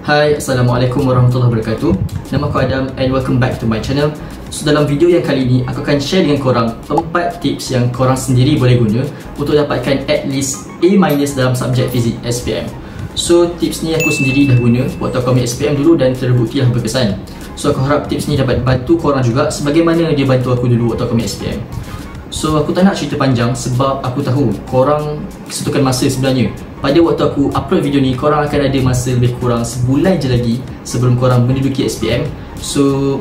Hai, Assalamualaikum warahmatullahi wabarakatuh. Nama aku Adam and welcome back to my channel. So dalam video yang kali ini, aku akan share dengan korang 4 tips yang korang sendiri boleh guna untuk dapatkan at least A- dalam subjek fizik SPM. So tips ni aku sendiri dah guna waktu aku ambil SPM dulu dan terbukti lah berkesan. So aku harap tips ni dapat bantu korang juga sebagaimana dia bantu aku dulu waktu aku ambil SPM. So aku tak nak cerita panjang sebab aku tahu korang kesetukan masa sebenarnya. Pada waktu aku upload video ni, korang akan ada masa lebih kurang sebulan je lagi sebelum korang menduduki SPM. So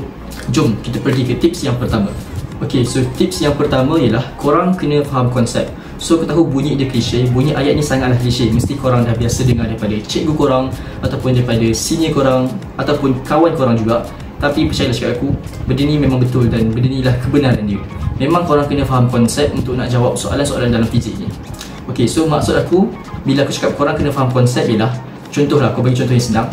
jom kita pergi ke tips yang pertama. Ok, so tips yang pertama ialah korang kena faham konsep. So aku tahu bunyi dia klise, bunyi ayat ni sangatlah klise. Mesti korang dah biasa dengar daripada cikgu korang ataupun daripada senior korang ataupun kawan korang juga. Tapi percayalah cakap aku, benda ni memang betul dan benda ni lah kebenaran dia. Memang korang kena faham konsep untuk nak jawab soalan-soalan dalam fizik ni. Ok, so maksud aku, bila aku cakap korang kena faham konsep ialah, contohlah, aku bagi contoh yang senang.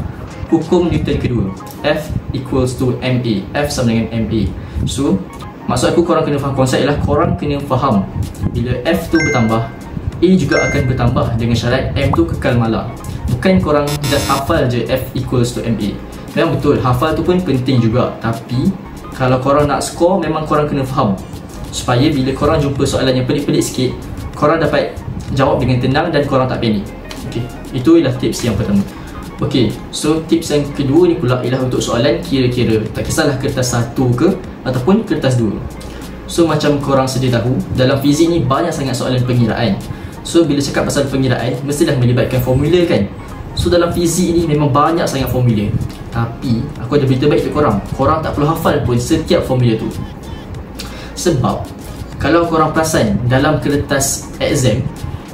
Hukum Newton kedua, F equals to MA, F sama dengan MA. So maksud aku korang kena faham konsep ialah korang kena faham bila F tu bertambah, A juga akan bertambah dengan syarat M tu kekal malar. Bukan korang just hafal je F equals to MA. Memang betul, hafal tu pun penting juga. Tapi kalau korang nak score, memang korang kena faham supaya bila korang jumpa soalan yang pelik-pelik sikit, korang dapat jawab dengan tenang dan korang tak panik. Okay, itu ialah tips yang pertama. Okay, so tips yang kedua ni pula ialah untuk soalan kira-kira. Tak kisahlah kertas 1 ke ataupun kertas 2. So macam korang sedia tahu, dalam fizik ni banyak sangat soalan pengiraan. So bila cakap pasal pengiraan, mestilah melibatkan formula kan. So dalam fizik ni memang banyak sangat formula. Tapi aku ada berita baik untuk korang, korang tak perlu hafal pun setiap formula tu. Sebab kalau korang perasan dalam kertas exam,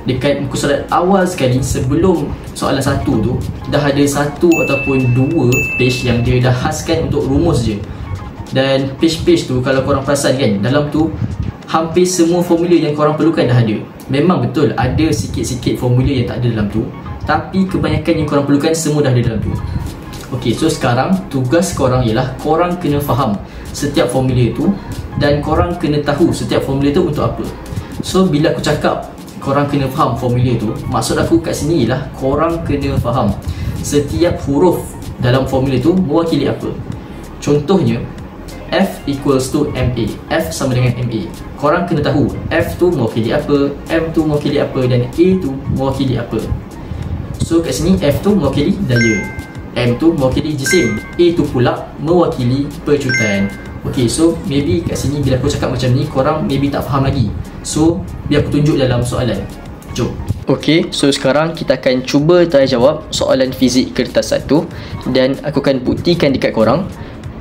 dekat muka surat awal sekali sebelum soalan 1 tu, dah ada 1 ataupun 2 page yang dia dah khaskan untuk rumus je. Dan page-page tu kalau korang perasan kan, dalam tu hampir semua formula yang korang perlukan dah ada. Memang betul ada sikit-sikit formula yang tak ada dalam tu, tapi kebanyakan yang korang perlukan semua dah ada dalam tu. Ok, so sekarang tugas korang ialah korang kena faham setiap formula tu dan korang kena tahu setiap formula tu untuk apa. So bila aku cakap korang kena faham formula tu, maksud aku kat sini ialah korang kena faham setiap huruf dalam formula tu mewakili apa. Contohnya F equals to MA, F sama dengan MA. Korang kena tahu F tu mewakili apa, M tu mewakili apa dan A tu mewakili apa. So kat sini F tu mewakili daya, M tu mewakili jisim, A tu pula mewakili percutan. Ok, so maybe kat sini bila aku cakap macam ni, korang maybe tak faham lagi. So biar aku tunjuk dalam soalan. Jom. Ok, so sekarang kita akan cuba tanya jawab soalan fizik kertas 1. Dan aku akan buktikan dekat korang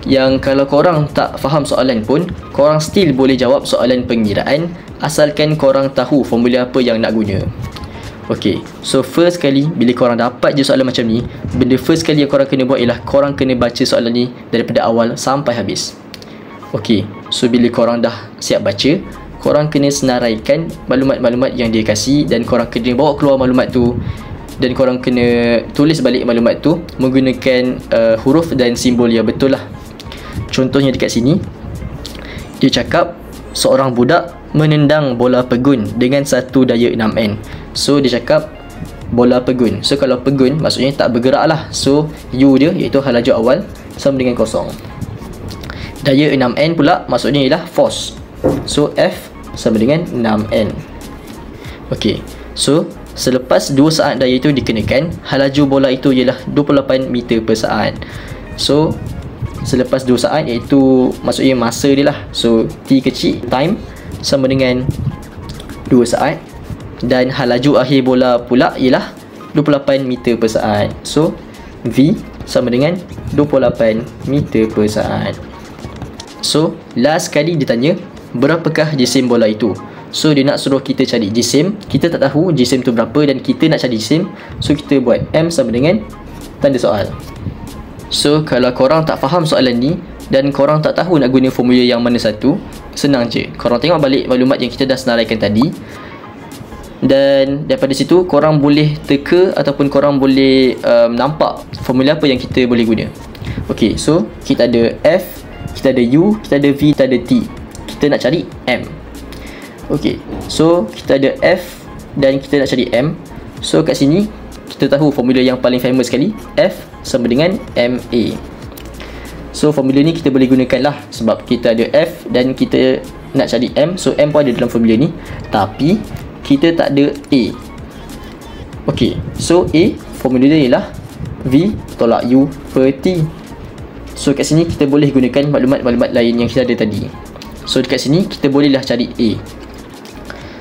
yang kalau korang tak faham soalan pun, korang still boleh jawab soalan pengiraan asalkan korang tahu formula apa yang nak guna. Ok, so first kali bila korang dapat je soalan macam ni, benda first kali yang korang kena buat ialah korang kena baca soalan ni daripada awal sampai habis. Ok, so bila korang dah siap baca, korang kena senaraikan maklumat-maklumat yang dia kasih dan korang kena bawa keluar maklumat tu dan korang kena tulis balik maklumat tu menggunakan huruf dan simbol yang betul lah. Contohnya dekat sini, dia cakap seorang budak menendang bola pegun dengan satu daya 6N. So dia cakap bola pegun. So kalau pegun maksudnya tak bergerak lah. So U dia iaitu halaju awal sama dengan kosong. Daya 6N pula maksudnya ialah force. So F sama dengan 6N. Ok, so selepas 2 saat daya itu dikenakan, halaju bola itu ialah 28 meter per saat. So selepas 2 saat iaitu maksudnya masa dia lah. So T kecil, time sama dengan 2 saat. Dan halaju akhir bola pula ialah 28 meter per saat. So V sama dengan 28 meter per saat. So last kali dia tanya berapakah jisim bola itu. So dia nak suruh kita cari jisim. Kita tak tahu jisim tu berapa dan kita nak cari jisim. So kita buat M sama dengan tanda soal. So kalau korang tak faham soalan ni dan korang tak tahu nak guna formula yang mana satu, senang je. Korang tengok balik maklumat yang kita dah senaraikan tadi, dan daripada situ korang boleh teka ataupun korang boleh nampak formula apa yang kita boleh guna. Ok, so kita ada F, kita ada U, kita ada V, kita ada T. Kita nak cari M. Ok, so kita ada F dan kita nak cari M. So kat sini kita tahu formula yang paling famous sekali, F sama dengan MA. So formula ni kita boleh gunakan lah, sebab kita ada F dan kita nak cari M. So M pun ada dalam formula ni, tapi kita tak ada A. Ok, so A formula dia ialah V tolak U per T. So kat sini kita boleh gunakan maklumat-maklumat lain yang kita ada tadi. So dekat sini kita bolehlah cari A.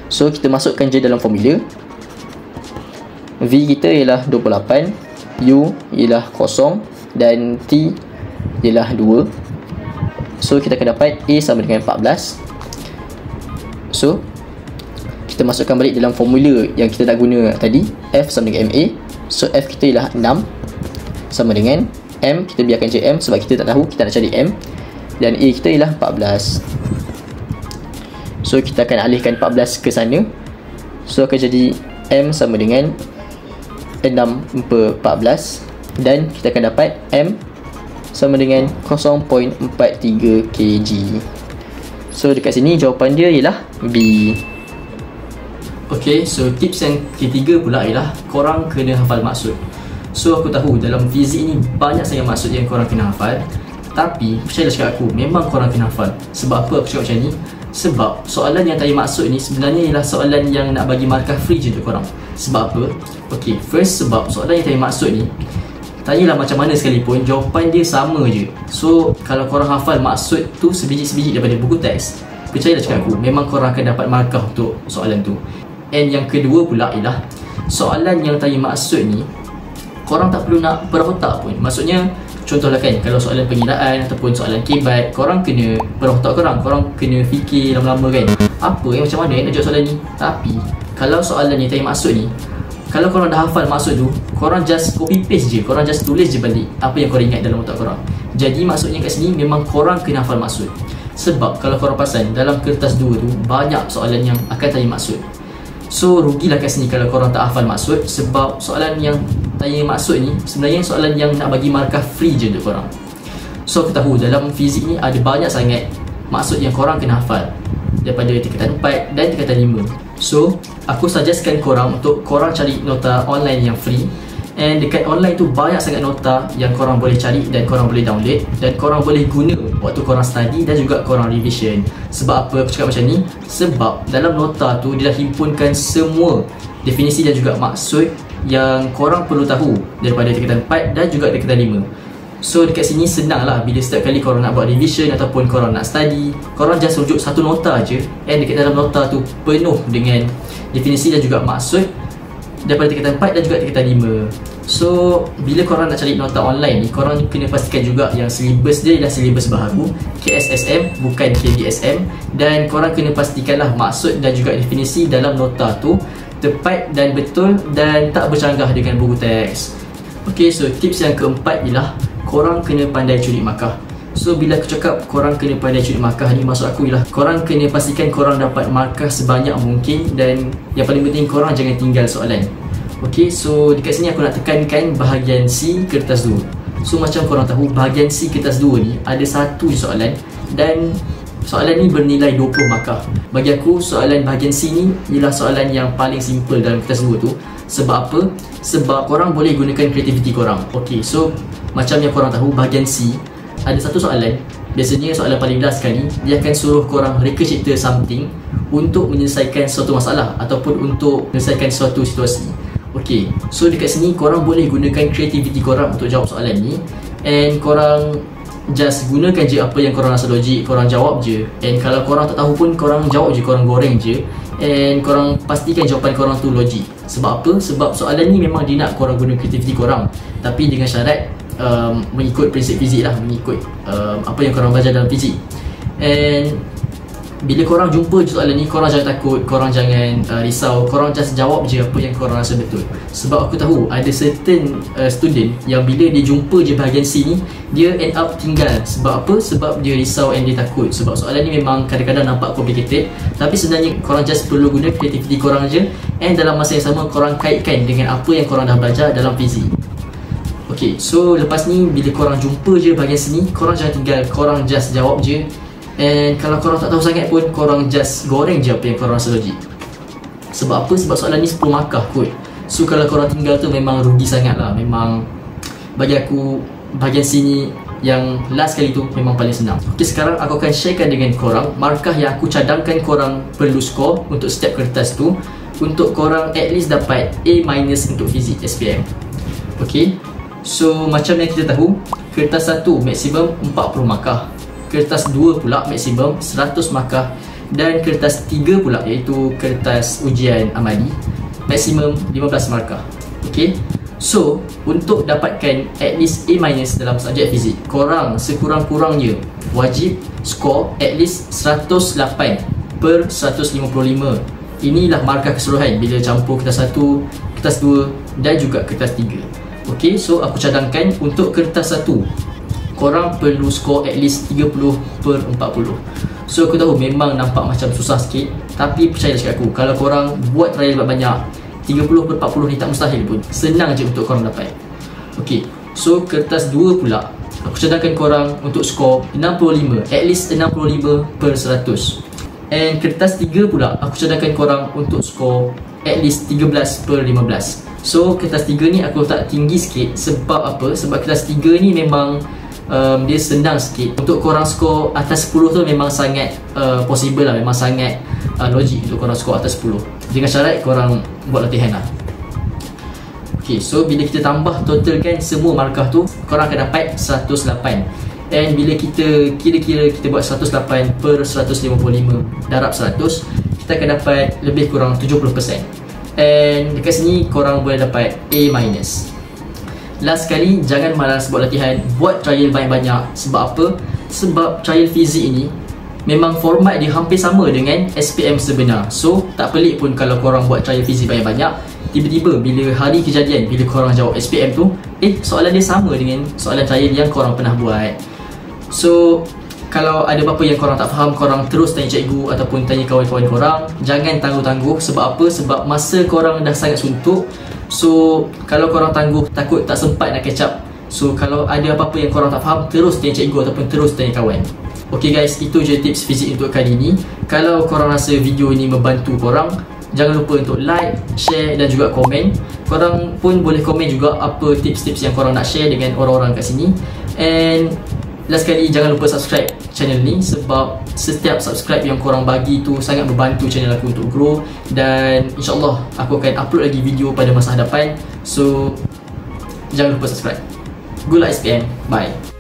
So kita masukkan je dalam formula. V kita ialah 28, U ialah 0 dan T ialah 2. So kita akan dapat A sama dengan 14. So kita masukkan balik dalam formula yang kita dah guna tadi, F sama dengan MA. So F kita ialah 6 sama dengan M, kita biarkan je M sebab kita tak tahu, kita nak cari M, dan A kita ialah 14. So kita akan alihkan 14 ke sana. So akan jadi M sama dengan 6 per 14, dan kita akan dapat M sama dengan 0.43 kg. So dekat sini jawapan dia ialah B. Ok, so tips yang ketiga pula ialah korang kena hafal maksud. So aku tahu dalam fizik ni banyak sangat maksud yang korang kena hafal, tapi percayalah cakap aku, memang korang kena hafal. Sebab apa aku cakap macam ni? Sebab soalan yang tanya maksud ni sebenarnya ialah soalan yang nak bagi markah free je untuk korang. Sebab apa? Ok, first sebab soalan yang tanya maksud ni, tanyalah macam mana sekalipun, jawapan dia sama je. So kalau korang hafal maksud tu sebiji-sebiji daripada buku teks, percayalah cakap aku, memang korang akan dapat markah untuk soalan tu. And yang kedua pula ialah soalan yang tanya maksud ni korang tak perlu nak berotak pun. Maksudnya contohlah kan, kalau soalan pengiraan ataupun soalan kibat, korang kena berotak, korang kena fikir lama-lama kan, apa yang macam mana nak jawab soalan ni. Tapi kalau soalan yang tanya maksud ni, kalau korang dah hafal maksud tu, korang just copy paste je, korang just tulis je balik apa yang korang ingat dalam otak korang. Jadi maksudnya kat sini memang korang kena hafal maksud. Sebab kalau korang perasan dalam kertas 2 tu banyak soalan yang akan tanya maksud. So rugilah kat sini kalau korang tak hafal maksud, sebab soalan yang tanya maksud ni sebenarnya soalan yang nak bagi markah free je untuk korang. So aku tahu dalam fizik ni ada banyak sangat maksud yang korang kena hafal, daripada tingkatan 4 dan tingkatan 5. So aku suggestkan korang untuk korang cari nota online yang free. And dekat online tu banyak sangat nota yang korang boleh cari dan korang boleh download, dan korang boleh guna waktu korang study dan juga korang revision. Sebab apa aku cakap macam ni? Sebab dalam nota tu dia dah himpunkan semua definisi dan juga maksud yang korang perlu tahu daripada tingkatan 4 dan juga tingkatan 5. So dekat sini senang lah, bila setiap kali korang nak buat revision ataupun korang nak study, korang just rujuk satu nota je, and dekat dalam nota tu penuh dengan definisi dan juga maksud daripada tingkatan 4 dan juga tingkatan 5. So bila korang nak cari nota online ni, korang kena pastikan juga yang syllabus dia ialah syllabus baharu, KSSM bukan KBSM, dan korang kena pastikanlah maksud dan juga definisi dalam nota tu tepat dan betul dan tak bercanggah dengan buku teks. Ok, so tips yang keempat ialah korang kena pandai curi markah. So bila aku cakap korang kena pandai curi markah ni, maksud aku ialah korang kena pastikan korang dapat markah sebanyak mungkin, dan yang paling penting korang jangan tinggal soalan. Ok, so dekat sini aku nak tekankan bahagian C kertas 2. So macam korang tahu, bahagian C kertas 2 ni ada satu soalan, dan soalan ni bernilai 20 markah. Bagi aku soalan bahagian C ni ialah soalan yang paling simple dalam kertas 2 tu. Sebab apa? Sebab korang boleh gunakan kreativiti korang. Ok, so macam yang korang tahu, bahagian C ada satu soalan, biasanya soalan paling last sekali, dia akan suruh korang reka cipta something untuk menyelesaikan suatu masalah ataupun untuk menyelesaikan suatu situasi. Ok, so dekat sini korang boleh gunakan kreativiti korang untuk jawab soalan ni, and korang just gunakan je apa yang korang rasa logik, korang jawab je. And kalau korang tak tahu pun korang jawab je, korang goreng je, and korang pastikan jawapan korang tu logik. Sebab apa? Sebab soalan ni memang dia nak korang guna kreativiti korang, tapi dengan syarat mengikut prinsip fizik lah, mengikut apa yang korang belajar dalam fizik. And bila korang jumpa soalan ni, korang jangan takut, korang jangan risau, korang just jawab je apa yang korang rasa betul. Sebab aku tahu ada certain student yang bila dia jumpa je bahagian C ni, dia end up tinggal. Sebab apa? Sebab dia risau and dia takut. Sebab soalan ni memang kadang-kadang nampak complicated, tapi sebenarnya korang just perlu guna kreativiti korang je, and dalam masa yang sama korang kaitkan dengan apa yang korang dah belajar dalam fizik. Ok, so lepas ni bila korang jumpa je bahagian sini, korang jangan tinggal, korang just jawab je. And kalau korang tak tahu sangat pun, korang just goreng je apa yang korang rasa logik. Sebab apa? Sebab soalan ni 10 markah kot. So kalau korang tinggal tu memang rugi sangat lah. Memang bagi aku bahagian sini yang last kali tu memang paling senang. Okay, sekarang aku akan sharekan dengan korang markah yang aku cadangkan korang perlu score untuk setiap kertas tu, untuk korang at least dapat A- untuk fizik SPM. Okay, so macam yang kita tahu, kertas 1 maksimum 40 markah, kertas 2 pula maksimum 100 markah, dan kertas 3 pula iaitu kertas ujian amali maksimum 15 markah. Okay, so untuk dapatkan at least A- dalam subjek fizik, korang sekurang-kurangnya wajib score at least 108 per 155. Inilah markah keseluruhan bila campur kertas 1, kertas 2 dan juga kertas 3. Ok, so aku cadangkan untuk kertas 1 korang perlu score at least 30 per 40. So aku tahu memang nampak macam susah sikit, tapi percayalah cakap aku, kalau korang buat trial banyak, 30 per 40 ni tak mustahil pun, senang je untuk korang dapat. Ok, so kertas 2 pula aku cadangkan korang untuk score 65, at least 65 per 100. And kertas 3 pula aku cadangkan korang untuk score at least 13 per 15. So kertas 3 ni aku letak tinggi sikit. Sebab apa? Sebab kertas 3 ni memang dia senang sikit. Untuk korang score atas 10 tu memang sangat possible lah. Memang sangat logik untuk korang score atas 10, dengan syarat korang buat latihan lah. Ok, so bila kita tambah totalkan semua markah tu, korang akan dapat 108. And bila kita kira-kira kita buat 108 per 155 darab 100, kita akan dapat lebih kurang 70%. And dekat sini korang boleh dapat A-. Last sekali, jangan malas buat latihan, buat trial banyak-banyak. Sebab apa? Sebab trial fizik ini memang format dia hampir sama dengan SPM sebenar. So tak pelik pun kalau korang buat trial fizik banyak-banyak, tiba-tiba bila hari kejadian, bila korang jawab SPM tu, soalan dia sama dengan soalan trial yang korang pernah buat. So kalau ada apa-apa yang korang tak faham, korang terus tanya cikgu ataupun tanya kawan-kawan korang. Jangan tangguh-tangguh. Sebab apa? Sebab masa korang dah sangat suntuk. So kalau korang tangguh, takut tak sempat nak catch up. So kalau ada apa-apa yang korang tak faham, terus tanya cikgu ataupun terus tanya kawan. Ok guys, itu je tips fizik untuk kali ni. Kalau korang rasa video ni membantu korang, jangan lupa untuk like, share dan juga komen. Korang pun boleh komen juga apa tips-tips yang korang nak share dengan orang-orang kat sini. And last sekali, jangan lupa subscribe channel ni, sebab setiap subscribe yang korang bagi tu sangat membantu channel aku untuk grow. Dan insyaAllah aku akan upload lagi video pada masa hadapan. So jangan lupa subscribe. Good luck SPM, bye.